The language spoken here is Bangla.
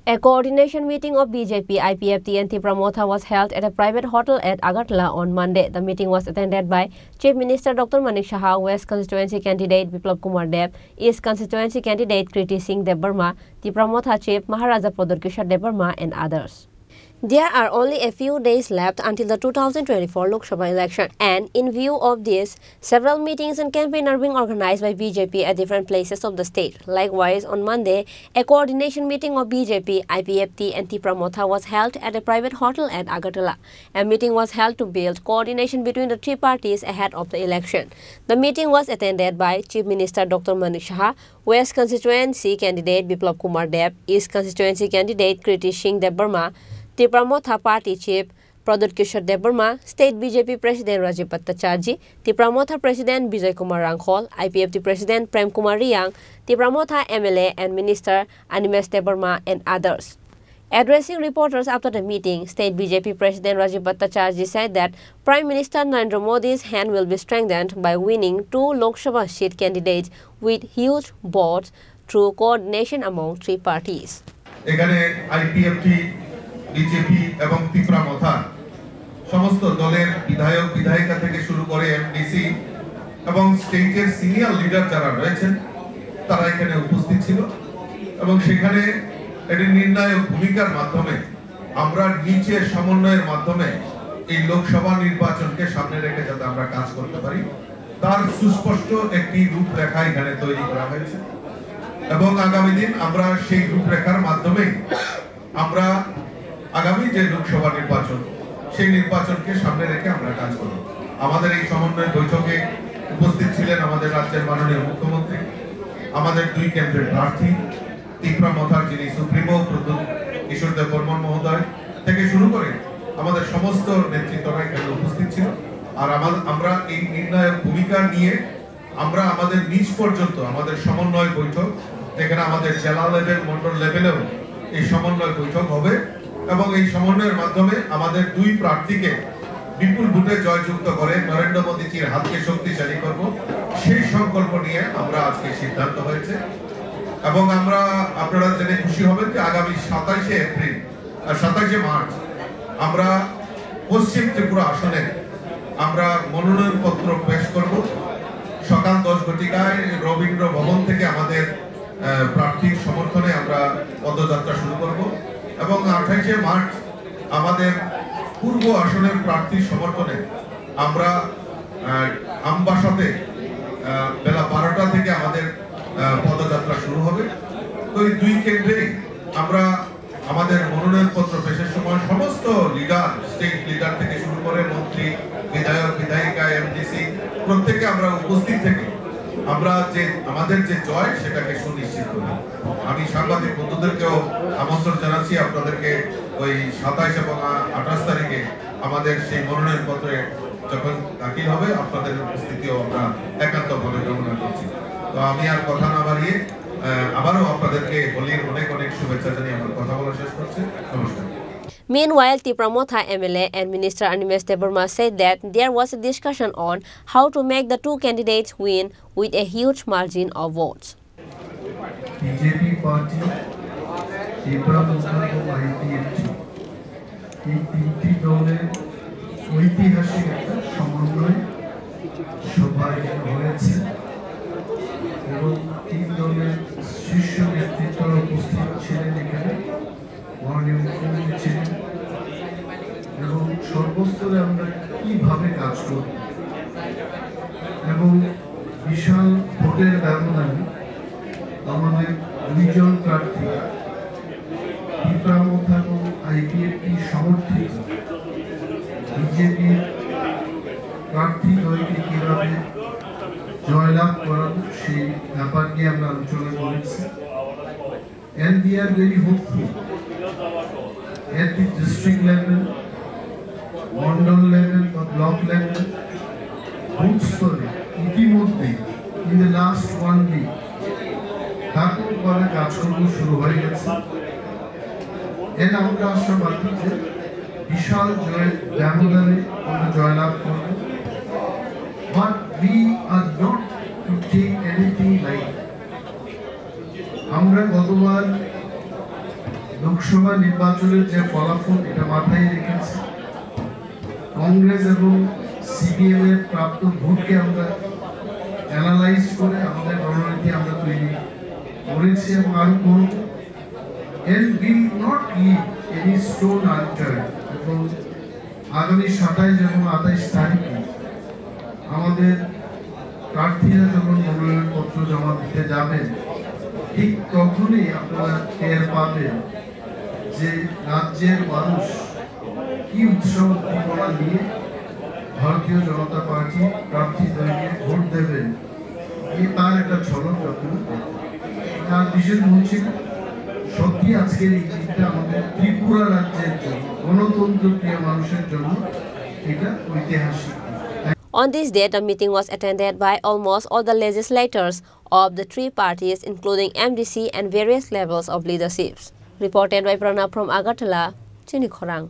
A coordination meeting of BJP, IPFT and Tripura Motha was held at a private hotel at Agartala on Monday. The meeting was attended by Chief Minister Dr. Manik Saha, West Constituency candidate Biplab Kumar Deb, East Constituency candidate Kriti Singh Debbarma, Tripura Motha Chief Maharaja Pradar Debbarma and others. There are only a few days left until the 2024 Lok Sabha election, and in view of this, several meetings and campaigns are being organized by BJP at different places of the state. Likewise, on Monday, a coordination meeting of BJP, IPFT and Tripura Motha was held at a private hotel at Agartala. A meeting was held to build coordination between the three parties ahead of the election. The meeting was attended by Chief Minister Dr. Manik Saha, West Constituency candidate Biplab Kumar Deb, East Constituency candidate Kriti Singh Debbarma, Tripura Motha Party Chief Pradar Debbarma, State BJP President Rajiv Bhattacharjee, Tripura Motha President Bijay Kumar Rangkhol, IPFT President Prem Kumar Riang, Tripura Motha MLA and Minister Animesh Debbarma and others. Addressing reporters after the meeting, State BJP President Rajiv Bhattacharjee said that Prime Minister Narendra Modi's hand will be strengthened by winning 2 Lok Sabha seat candidates with huge votes through coordination among three parties. BJP এবং ত্রিপুরা মথা সমস্ত দলের বিধায়ক বিধায়িকা থেকে শুরু করে এমডিসি এবং স্টেটের সিনিয়র লিডার যারা রয়েছেন তারা এখানে উপস্থিত ছিল এবং সেখানে একটি নির্ণায়ক ভূমিকার মাধ্যমে আমরা নিচের সমন্বয়ের মাধ্যমে এই লোকসভা নির্বাচনকে সামনে রেখে যাতে আমরা কাজ করতে পারি তার সুস্পষ্ট একটি রূপরেখা এখানে তৈরি করা হয়েছে এবং আগামী দিন আমরা সেই রূপরেখার মাধ্যমে আমরা আগামী যে লোকসভা নির্বাচন সেই নির্বাচনকে সামনে রেখে আমরা কাজ করব। আমাদের এই সমন্বয় বৈঠকে উপস্থিত ছিলেন আমাদের রাজ্যের মাননীয় মুখ্যমন্ত্রী, আমাদের 2 কেন্দ্রের প্রার্থী, ত্রিপুরা মথার যিনি সুপ্রিমো প্রদ্যুৎ কিশোর দেববর্মন মহোদয় থেকে শুরু করে আমাদের সমস্ত নেতৃত্বরা এখানে উপস্থিত ছিল। আর আমরা এই নির্ণায়ক ভূমিকা নিয়ে আমরা আমাদের নিচ পর্যন্ত আমাদের সমন্বয় বৈঠক, যেখানে আমাদের জেলা লেভেল মন্ডল লেভেলেও এই সমন্বয় বৈঠক হবে এবং এই সমন্বয়ের মাধ্যমে আমাদের 2 প্রার্থীকে বিপুল ভোটে জয়যুক্ত করে নরেন্দ্র মোদীজির হাতকে শক্তিশালী করব সেই সংকল্প নিয়ে আমরা আজকে সিদ্ধান্ত হয়েছে এবং আমরা আপনারা জেনে খুশি হবেন যে আগামী 27শে এপ্রিল আর 27শে মার্চ আমরা পশ্চিম ত্রিপুরা আসনে আমরা মনোনয়নপত্র পেশ করব। সকাল 10 ঘটিকায় রবীন্দ্র ভবন থেকে আমাদের প্রার্থীর সমর্থনে আমরা পদযাত্রা শুরু করব এবং 28শে মার্চ আমাদের পূর্ব আসনের প্রার্থীর সমর্থনে আমরা আমবাসাতে বেলা 12টা থেকে আমাদের পদযাত্রা শুরু হবে। তো এই 2 কেন্দ্রে আমরা আমাদের মনোনয়নপত্র পেশের সময় সমস্ত লিডার, স্টেট লিডার থেকে শুরু করে মন্ত্রী, বিধায়ক, বিধায়িকা, এমডিসি প্রত্যেকে আমরা উপস্থিত থেকে আমরা যে আমাদের যে জয় সেটাকে সুনিশ্চিত করি। আমি সাংবাদিক বন্ধুদেরকেও আমন্ত্রণ জানাচ্ছি আপনাদেরকে ওই 27 এবং 28 তারিখে আমাদের সেই মনোনয়নপত্রে যখন দাখিল হবে আপনাদের উপস্থিতিও আমরা একান্তভাবে কামনা করছি। তো আমি আর কথা না বাড়িয়ে আবারও আপনাদেরকে হোলির অনেক অনেক শুভেচ্ছা জানিয়ে আমার কথা বলা শেষ করছি। নমস্কার। Meanwhile, Tripura Motha MLA and Minister Animesh Debbarma said that there was a discussion on how to make the 2 candidates win with a huge margin of votes. BJP party, Tripura Motha এবং IPFT এই 3টি দলের ঐতিহাসিক একটা সমন্বয় সভা হয়েছে এবং 3 দলের শীর্ষ নেতৃত্বরা উপস্থিত ছিলেন এখানে, মাননীয় মুখ্যমন্ত্রী ছিলেন এবং সর্বস্তরে আমরা কিভাবে কাজ করব এবং বিশাল ভোটের ব্যবধানে আমাদের 2 জন প্রার্থী ত্রিপুরা মথা এবং আইপিএফটি সমর্থিত বিজেপি প্রার্থী দলকে কিভাবে জয়লাভ করাবো সেই ব্যাপার নিয়ে আমরা আলোচনা করেছি। And we are very hopeful at the district level, mandal level or block level, both স্তরে ইতিমধ্যে in the last 1 week ব্যাপক ভাবে কাজকর্ম শুরু হয়ে গেছে। এর আমরা আশাবাদী যে বিশাল ব্যবধানে আমরা জয়লাভ করব। But we are not to take anything lightly. আমরা গতবার লোকসভা নির্বাচনের যে ফলাফল এটা মাথায় রেখেছে কংগ্রেস এবং সিপিএম এর প্রাপ্ত ভোটকে আমরা অ্যানালাইজ করে আমাদের রণনীতি আমরা তৈরি করেছি এবং আরো করব and will not leave any stone unturned এবং আগামী 27 এবং 28 তারিখে আমাদের প্রার্থীরা যখন মনোনয়নপত্র জমা দিতে যাবেন ঠিক তখনই আপনারা টের পাবেন যে রাজ্যের মানুষ কি উৎসাহ উদ্দীপনা নিয়ে ভারতীয় জনতা পার্টি প্রার্থীদেরকে ভোট দেবেন তার একটা ঝলক আপনারা তার বিশেষ বলছি সত্যি আজকের এই দিনটা আমাদের ত্রিপুরা রাজ্যের জন্য গণতন্ত্র প্রিয় মানুষের জন্য এটা ঐতিহাসিক। On this day, the meeting was attended by almost all the legislators of the three parties, including MDC and various levels of leaderships. Reported by Pranab from Agartala, Chini Khorang.